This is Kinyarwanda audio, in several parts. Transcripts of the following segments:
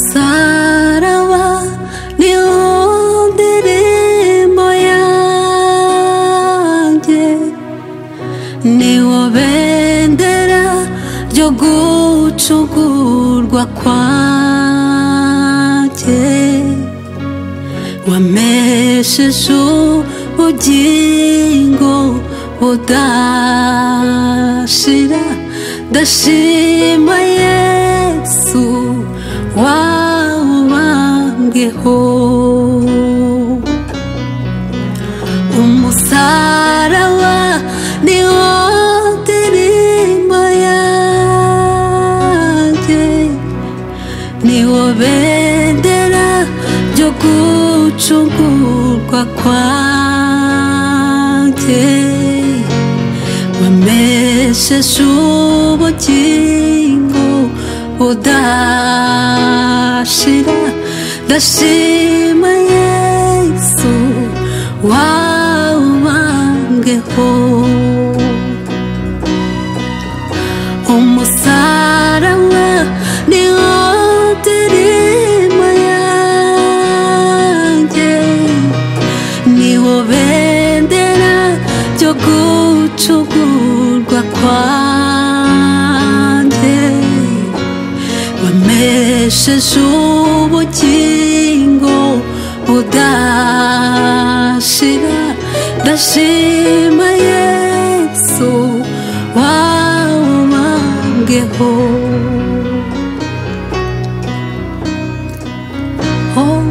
umusaraba niwo ndirimbo yanjye, niwo bendera ryo gucungurwa kwanjye, wamesheje ubugingo budashira. Ndashima Yesu wawubambweho, umusaraba niwo ndirimbo yanjye, niwo bendera ryo gucungurwa kwanjye, wamesheje ubugingo budashira. Ndashima Yesu wawubambweho, umusaraba niwo ndirimbo yanjye, niwo bendera ryo gucungurwa kwanjye, wamesheje ubugingo budashira. Ndashima Yesu wawubambweho, oh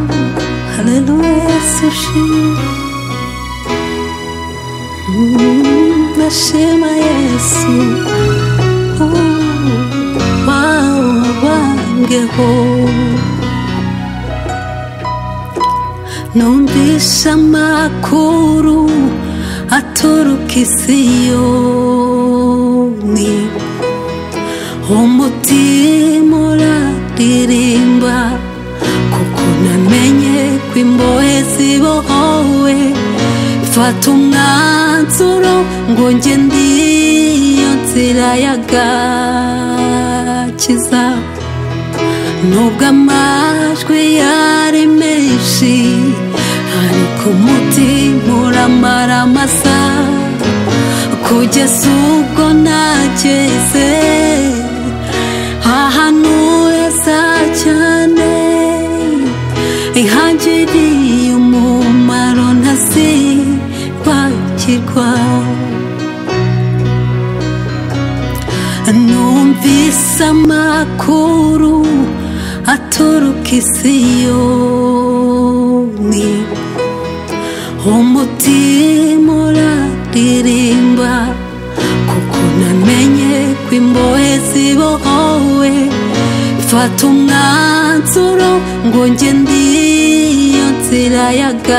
haleluya Yesu shimwe. Ndashima Yesu wawubambweho, numvise amakuru aturuka i Siyoni, umutima uraririmba kuko namenye ko imbohe zibohowe. Mfata umwanzuro ngo njye ndiyo nzira y'agakiza, nubwo amajwi yari menshi ariko umutima uramaramasa, kugeza ubwo nageze ahantu heza cyane, ihangiriye umumaro ntazibagirwa. Numvise amakuru aturuka i Siyoni, umutima uraririmba kuko namenye ko imbohe zibohowe. Mfata umwanzuro ngo njye ndiyo nzira y'agakiza,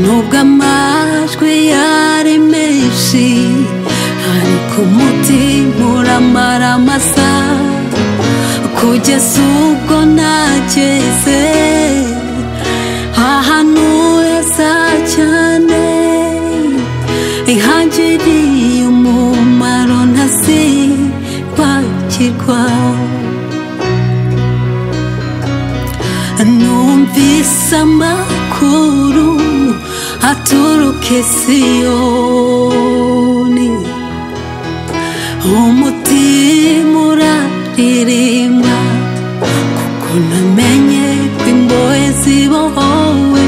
nubwo amajwi yari menshi ariko umutima uramaramasa, kugeza ubwo nageze ahantu heza cyane, ihangiriye umumaro ntazibagirwa. Numvise amakuru aturuka i Siyoni, umutima uraririmba kuko namenye ko imbohe zibohowe.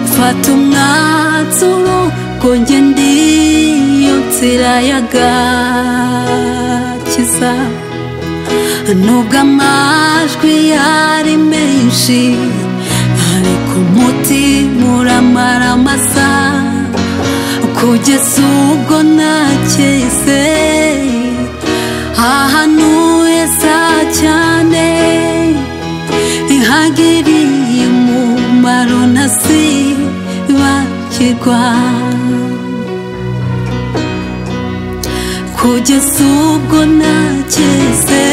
Mfata umwanzuro ngo njye ndiyo nzira y'agakiza, nubwo amajwi yari menshi ariko umutima uramaramasa, kugeza ubwo nageze ahantu heza cyane, ihagiriye umumaro ntazibagirwa. Kugeza ubwo nageze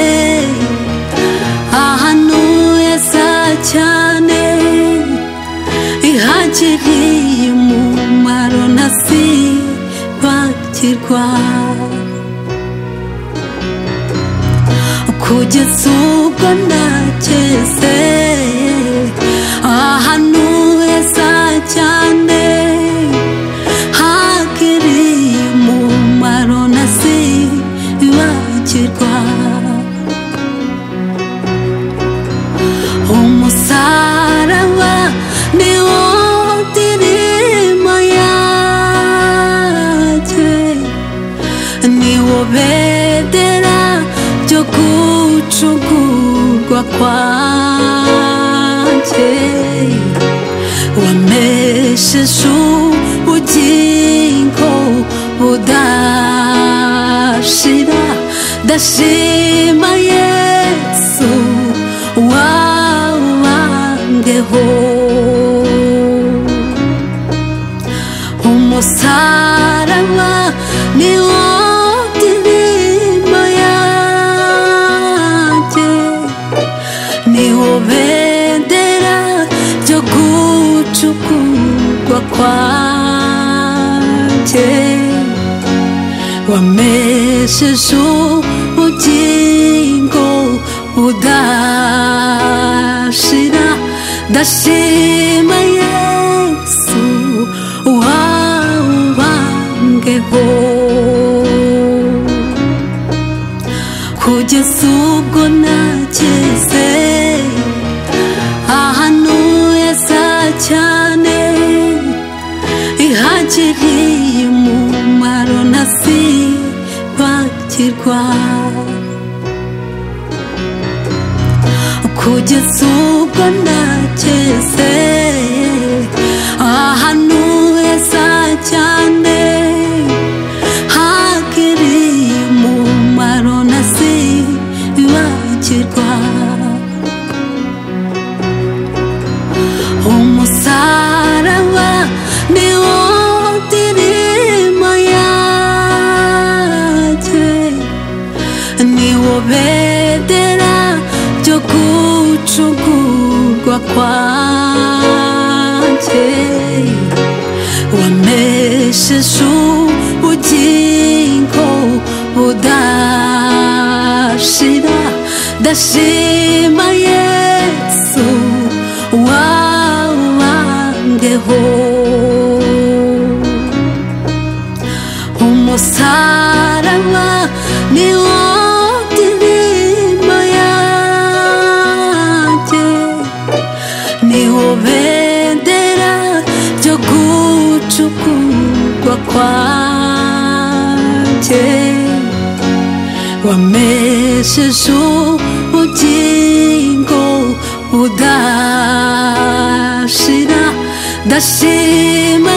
cyane ihagiriye umumaro ntazibagirwa kugeza ubwo nageze ahantu heza cyane hagiriye umumaro ntazibagirwa umusaraba niwo ndirimbo yanjye niwo bendera ryo gucungurwa kwanjye wamesheje ubugingo budashira ndashima Yesu wabambweho umusaraba niwo ndirimbo yanjye niwo bendera ryo gucungurwa kwanjye wamesheje ubugingo budashira ndashima Yesu wabambweho kugeza ubwo nageze ahantu heza cyane ihagiriye umumaro ntazibagirwa kugeza ubwo nageze ahantu heza cyane hagiriye umumaro ntazibagirwa umusaraba niwo ndirimbo yanjye niwo bendera ryo gucungurwa kwanjye wamesheje ubugingo budashira ndashima Yesu wabambweho umusaraba niwo ndirimbo yanjye niwo bendera ryo gucungurwa kwanjye wamesheje ubugingo budashira ndashima